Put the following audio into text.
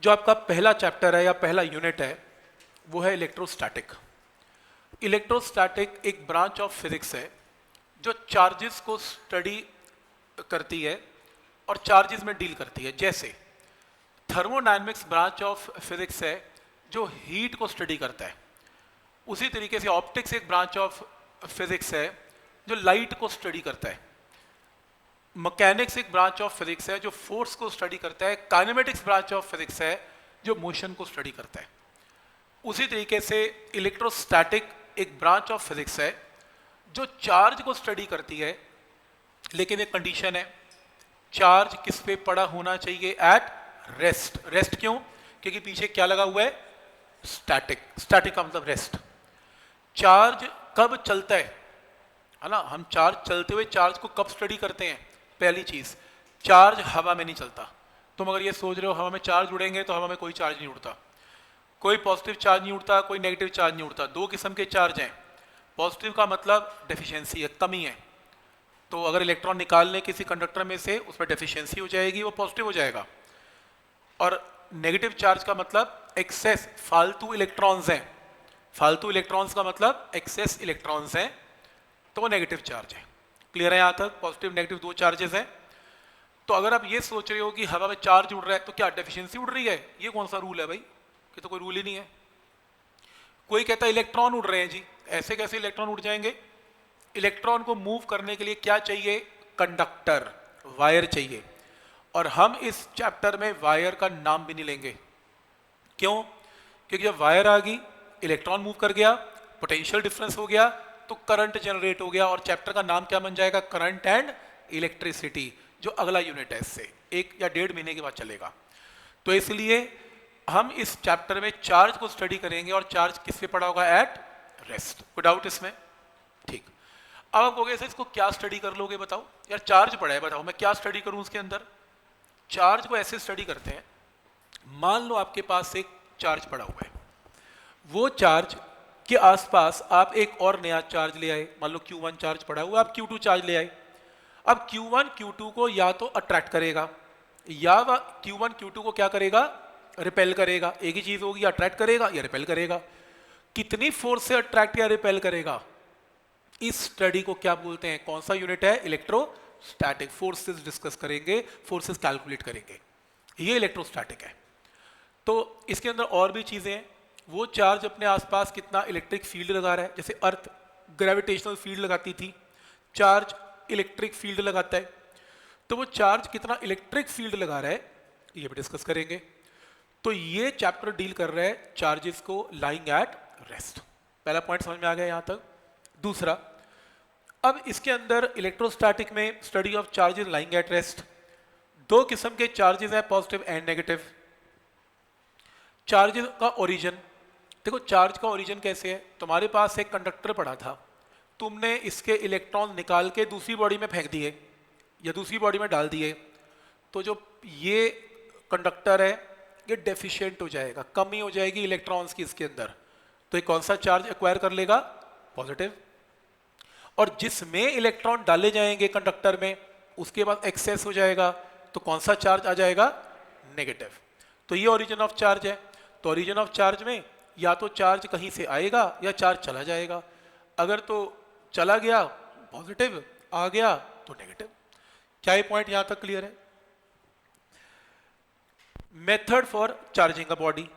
जो आपका पहला चैप्टर है या पहला यूनिट है वो है इलेक्ट्रोस्टैटिक। इलेक्ट्रोस्टैटिक एक ब्रांच ऑफ फिजिक्स है जो चार्जेस को स्टडी करती है और चार्जेस में डील करती है। जैसे थर्मोडायनेमिक्स ब्रांच ऑफ फिजिक्स है जो हीट को स्टडी करता है, उसी तरीके से ऑप्टिक्स एक ब्रांच ऑफ फिजिक्स है जो लाइट को स्टडी करता है। मैकेनिक्स एक ब्रांच ऑफ फिजिक्स है जो फोर्स को स्टडी करता है। काइनेमेटिक्स ब्रांच ऑफ फिजिक्स है जो मोशन को स्टडी करता है। उसी तरीके से इलेक्ट्रोस्टैटिक एक ब्रांच ऑफ फिजिक्स है जो चार्ज को स्टडी करती है, लेकिन एक कंडीशन है, चार्ज किस पे पड़ा होना चाहिए? At rest. रेस्ट क्यों? क्योंकि पीछे क्या लगा हुआ है? स्टैटिक। स्टैटिक का मतलब रेस्ट। चार्ज कब चलता है ना? हम चार्ज चलते हुए चार्ज को कब स्टडी करते हैं? पहली चीज, चार्ज हवा में नहीं चलता। तुम अगर ये सोच रहे हो हवा में चार्ज उड़ेंगे, तो हवा में कोई चार्ज नहीं उड़ता। कोई पॉजिटिव चार्ज नहीं उड़ता, कोई नेगेटिव चार्ज नहीं उड़ता। दो किस्म के चार्ज हैं। पॉजिटिव का मतलब डेफिशिएंसी है, कमी है, तो अगर इलेक्ट्रॉन निकाल लें किसी कंडक्टर में से, उसमें डेफिशिएंसी हो जाएगी, वो पॉजिटिव हो जाएगा। और नेगेटिव चार्ज का मतलब एक्सेस, फालतू इलेक्ट्रॉन्स हैं। फालतू इलेक्ट्रॉन्स का मतलब एक्सेस इलेक्ट्रॉन्स हैं, तो वो नेगेटिव चार्ज है। क्लियर है यहाँ तक? पॉजिटिव नेगेटिव दो चार्जेस हैं। तो अगर आप ये सोच रहे हो कि हवा में चार्ज उड़ रहा है तो क्या डेफिशिएंसी उड़ रही है? ये कौन सा रूल है भाई? कि तो कोई रूल ही नहीं है। कोई कहता है इलेक्ट्रॉन उड़ रहे हैं जी, ऐसे कैसे इलेक्ट्रॉन उड़ जाएंगे? इलेक्ट्रॉन को मूव करने के लिए क्या चाहिए? कंडक्टर, वायर चाहिए। और हम इस चैप्टर में वायर का नाम भी नहीं लेंगे। क्यों? क्योंकि जब वायर आ गई, इलेक्ट्रॉन मूव कर गया, पोटेंशियल डिफरेंस हो गया, तो करंट जनरेट हो गया, और चैप्टर का नाम क्या बन जाएगा? करंट एंड इलेक्ट्रिसिटी, जो अगला यूनिट है, इससे 1 या 1.5 महीने के बाद चलेगा। तो इसलिए हम इस चैप्टर में चार्ज को स्टडी करेंगे, और चार्ज किस पे पड़ा होगा? At rest. कोई डाउट इसमें? ठीक। अब आप कहोगे सर इसको क्या स्टडी कर लोगे? बताओ यार, चार्ज पड़ा है, बताओ मैं क्या स्टडी करूं उसके अंदर? चार्ज को ऐसे स्टडी करते हैं, मान लो आपके पास एक चार्ज पड़ा हुआ है, वो चार्ज के आसपास आप एक और नया चार्ज ले आए, मान लो Q1 चार्ज पड़ा हुआ, आप Q2 चार्ज ले आए। अब Q1 Q2 को या तो अट्रैक्ट करेगा, या Q1 Q2 को क्या करेगा? रिपेल करेगा। एक ही चीज होगी, अट्रैक्ट करेगा या रिपेल करेगा। कितनी फोर्स से अट्रैक्ट या रिपेल करेगा? इस स्टडी को क्या बोलते हैं? कौन सा यूनिट है? इलेक्ट्रोस्टैटिक। फोर्सेस डिस्कस करेंगे, फोर्सेस कैलकुलेट करेंगे, ये इलेक्ट्रोस्टैटिक है। तो इसके अंदर और भी चीजें हैं। वो चार्ज अपने आसपास कितना इलेक्ट्रिक फील्ड लगा रहा है, जैसे अर्थ ग्रेविटेशनल फील्ड लगाती थी, चार्ज इलेक्ट्रिक फील्ड लगाता है। तो वो चार्ज कितना इलेक्ट्रिक फील्ड लगा रहा है, ये भी डिस्कस करेंगे। तो ये चैप्टर डील कर रहा है चार्जेस को लाइंग एट रेस्ट। पहला पॉइंट समझ में आ गया यहां तक। दूसरा, अब इसके अंदर इलेक्ट्रोस्टैटिक में study of charges lying at rest, दो किस्म के चार्जेस हैं, पॉजिटिव एंड नेगेटिव। चार्जेस का ओरिजिन देखो, चार्ज का ओरिजिन कैसे है? तुम्हारे पास एक कंडक्टर पड़ा था, तुमने इसके इलेक्ट्रॉन निकाल के दूसरी बॉडी में फेंक दिए या दूसरी बॉडी में डाल दिए, तो जो ये कंडक्टर है ये डेफिशिएंट हो जाएगा, कमी हो जाएगी इलेक्ट्रॉन्स की इसके अंदर। तो ये कौन सा चार्ज एक्वायर कर लेगा? पॉजिटिव। और जिसमें इलेक्ट्रॉन डाले जाएंगे कंडक्टर में, उसके बाद एक्सेस हो जाएगा, तो कौन सा चार्ज आ जाएगा? नेगेटिव। तो ये ओरिजिन ऑफ चार्ज है। तो ओरिजिन ऑफ चार्ज में या तो चार्ज कहीं से आएगा या चार्ज चला जाएगा। अगर तो चला गया पॉजिटिव, आ गया तो नेगेटिव। क्या ये पॉइंट यहां तक क्लियर है? Method for charging a body.